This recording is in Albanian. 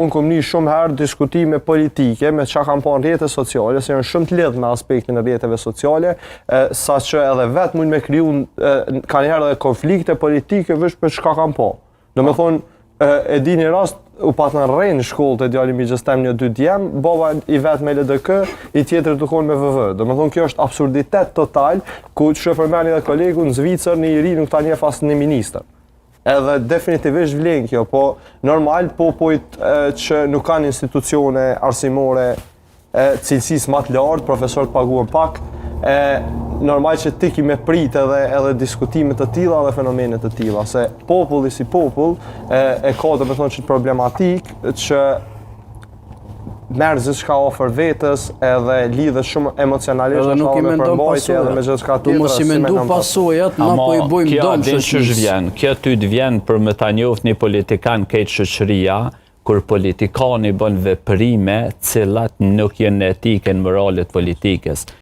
Unë kom një shumë herë diskutime politike me çka kam pa në rrjetet sociale, se janë shumë të lidhur me aspektin e rrjeteve sociale, saqë edhe vetë mund me kriju kanë herë edhe konflikte politike veç për çka kam pa. Domethënë, e di një rast, u patën rrej në shkollë të djali mi gjëstem një 2 djem, baba i vetë me LDK, i tjetër të konë me VV. Domethënë, kjo është absurditet total, ku që përmeni dhe kolegu në Zvicër një i ri nuk ta njeh as një ministër. Edhe definitivisht vlen kjo, po normal popujt që nuk kanë institucione arsimore cilësisë më të lartë, profesorët paguhen pak, normal që ti ki me prit edhe diskutime të tilla dhe fenomene të tilla, se populli si popull e ka domethënë që problematik që merr gjithçka ofër vetës edhe lidhet shumë emocionalisht me përmbajtje edhe me gjithçka tjetër. Mos i mendu pasojat, na po i bojmë dëm shoqërisë. Kjo ty të vjen për me ta njoft një politikan këtë shoqëria, kur politikani bën veprime cilat nuk janë etike në moralet politikës.